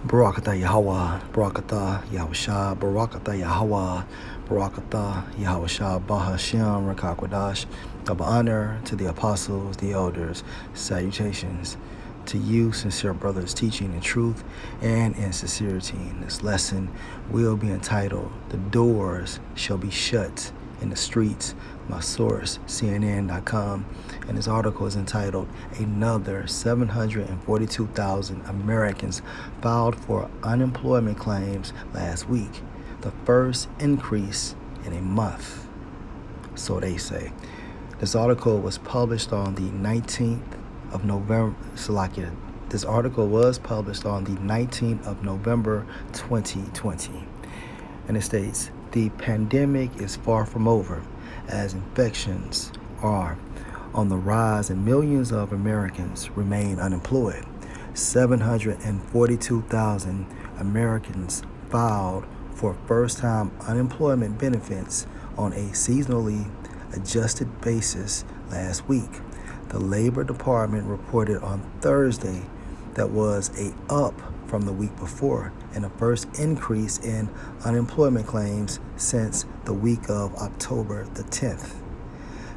Barakatah Yahweh, Barakatah Yahushua, Barakatah Yahweh, Barakatah Yahushua, Bahashem, Rakakwadash. Double honor to the apostles, the elders, salutations to you, sincere brothers, teaching in truth and in sincerity. And this lesson will be entitled, The Doors Shall Be Shut in the Streets. My source, CNN.com. And this article is entitled, Another 742,000 Americans filed for unemployment claims last week, the first increase in a month. So they say. This article was published on the 19th of November. This article was published on the 19th of November 2020. And it states, the pandemic is far from over, as infections are on the rise and millions of Americans remain unemployed. 742,000 Americans filed for first-time unemployment benefits on a seasonally adjusted basis last week. The Labor Department reported on Thursday that was a up from the week before and the first increase in unemployment claims since the week of October the 10th.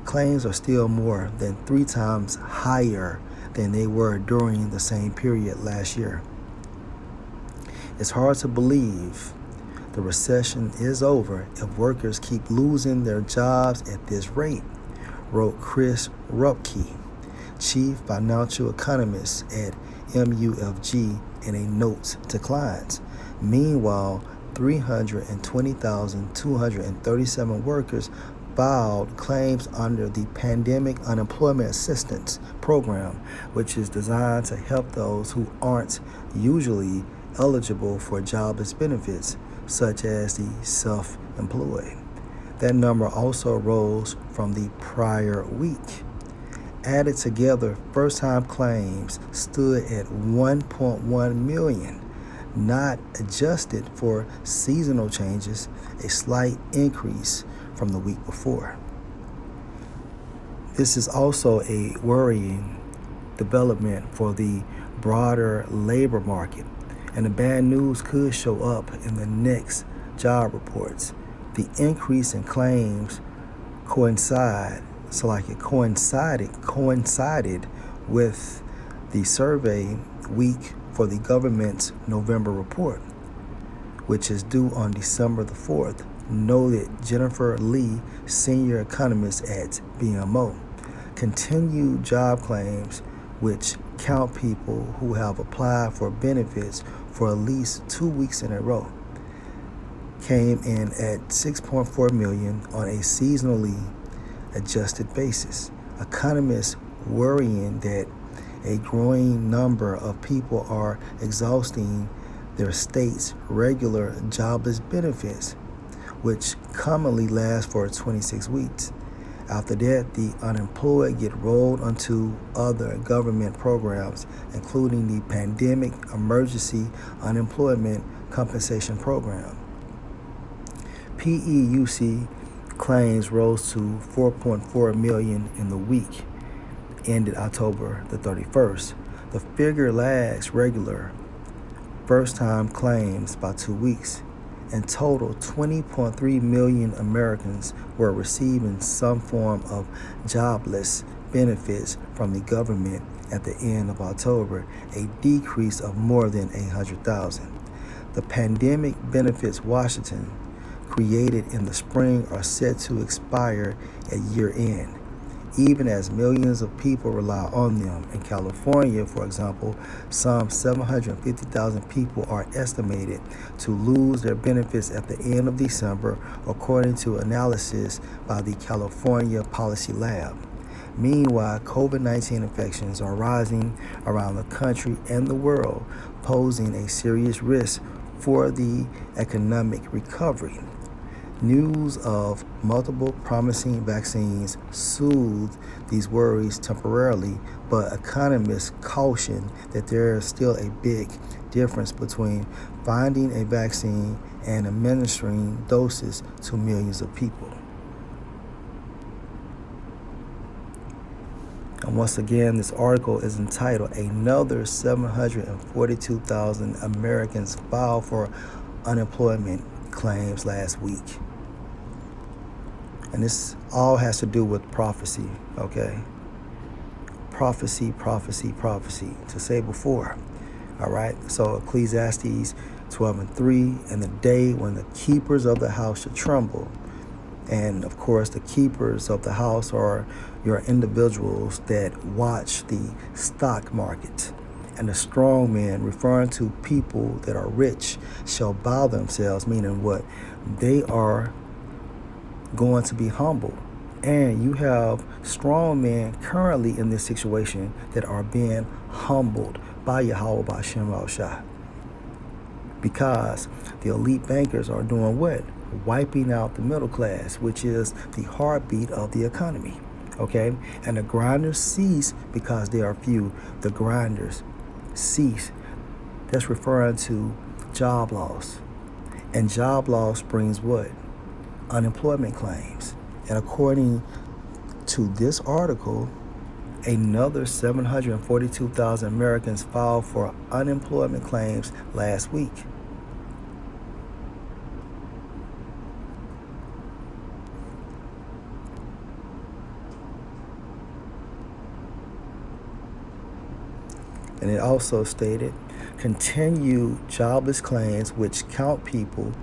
Claims are still more than 3 times higher than they were during the same period last year. It's hard to believe the recession is over if workers keep losing their jobs at this rate, wrote Chris Rupke, chief financial economist at MUFG, in a note to clients. Meanwhile, 320,237 workers filed claims under the Pandemic Unemployment Assistance Program, which is designed to help those who aren't usually eligible for jobless benefits, such as the self-employed. That number also rose from the prior week. Added together, first-time claims stood at 1.1 million, not adjusted for seasonal changes, a slight increase from the week before. This is also a worrying development for the broader labor market, and the bad news could show up in the next job reports. The increase in claims coincided with the survey week for the government's November report, which is due on December the 4th, noted Jennifer Lee, senior economist at BMO. Continued job claims, which count people who have applied for benefits for at least 2 weeks in a row, came in at 6.4 million on a seasonally adjusted basis. Economists worrying that a growing number of people are exhausting their state's regular jobless benefits, which commonly last for 26 weeks. After that, the unemployed get rolled onto other government programs, including the Pandemic Emergency Unemployment Compensation Program. PEUC claims rose to 4.4 million in the week ended October the 31st. The figure lags regular first-time claims by 2 weeks. In total, 20.3 million Americans were receiving some form of jobless benefits from the government at the end of October, a decrease of more than 800,000. The Pandemic Benefits Washington, created in the spring, are set to expire at year-end, even as millions of people rely on them. In California, for example, some 750,000 people are estimated to lose their benefits at the end of December, according to analysis by the California Policy Lab. Meanwhile, COVID-19 infections are rising around the country and the world, posing a serious risk for the economic recovery. News of multiple promising vaccines soothed these worries temporarily, but economists caution that there is still a big difference between finding a vaccine and administering doses to millions of people. And once again, this article is entitled, Another 742,000 Americans Filed for Unemployment Claims Last Week. And this all has to do with prophecy, okay? Prophecy, prophecy, prophecy, to say before. All right, so Ecclesiastes 12:3, and the day when the keepers of the house should tremble. And of course, the keepers of the house are your individuals that watch the stock market. And the strong men, referring to people that are rich, shall bow themselves, meaning what? They are going to be humble. And you have strong men currently in this situation that are being humbled by Yahweh B'Shem Yahushua. Because the elite bankers are doing what? Wiping out the middle class, which is the heartbeat of the economy. Okay? And the grinders cease because they are few. The grinders cease. That's referring to job loss. And job loss brings what? Unemployment claims. And according to this article, another 742,000 Americans filed for unemployment claims last week. And it also stated, continued jobless claims, which count people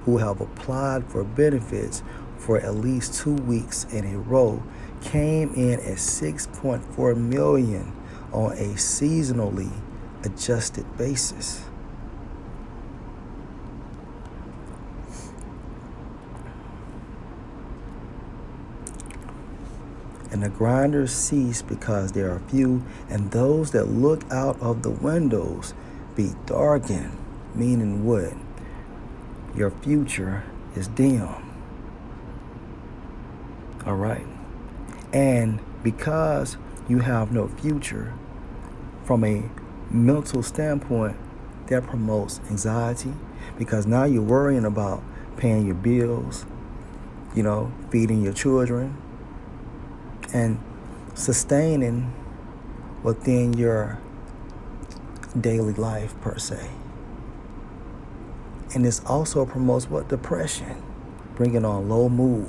who have applied for benefits for at least 2 weeks in a row, came in at 6.4 million on a seasonally adjusted basis. And the grinders cease because there are few, and those that look out of the windows be darkened, meaning what? Your future is dim. All right. And because you have no future, from a mental standpoint, that promotes anxiety, because now you're worrying about paying your bills, feeding your children, and sustaining within your daily life per se. And this also promotes what? Depression, bringing on low mood.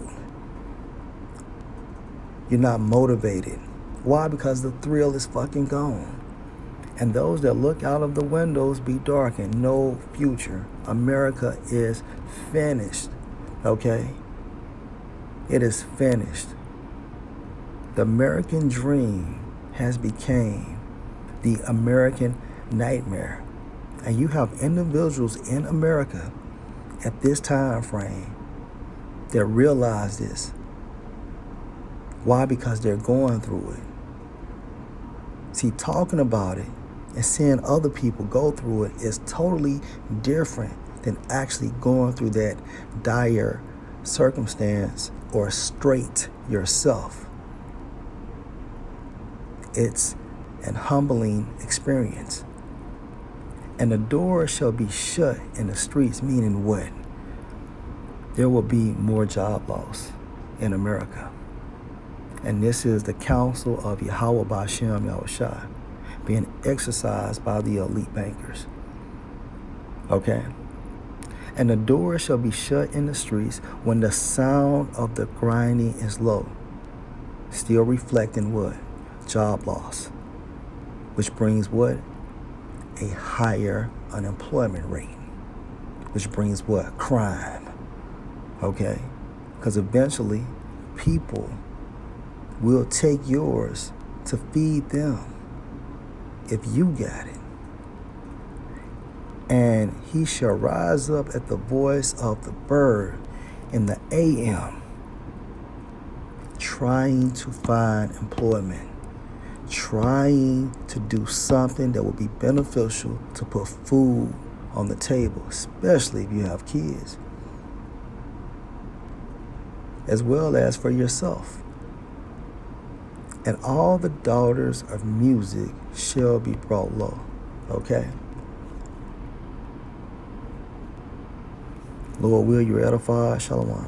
You're not motivated. Why? Because the thrill is fucking gone. And those that look out of the windows be darkened. No future. America is finished. Okay? It is finished. The American dream has become the American nightmare. And you have individuals in America at this time frame that realize this. Why? Because they're going through it. See, talking about it and seeing other people go through it is totally different than actually going through that dire circumstance or straight yourself. It's an humbling experience. And the door shall be shut in the streets, meaning what? There will be more job loss in America. And this is the counsel of Yahweh B'Shem Yahushua being exercised by the elite bankers. Okay? And the door shall be shut in the streets when the sound of the grinding is low. Still reflecting what? Job loss. Which brings what? A higher unemployment rate. Which brings what? Crime. Okay? Because eventually people will take yours to feed them if you got it. And he shall rise up at the voice of the bird in the AM, trying to find employment, trying to do something that will be beneficial to put food on the table, especially if you have kids, as well as for yourself. And all the daughters of music shall be brought low. Okay? Lord, will you edify? Shalom.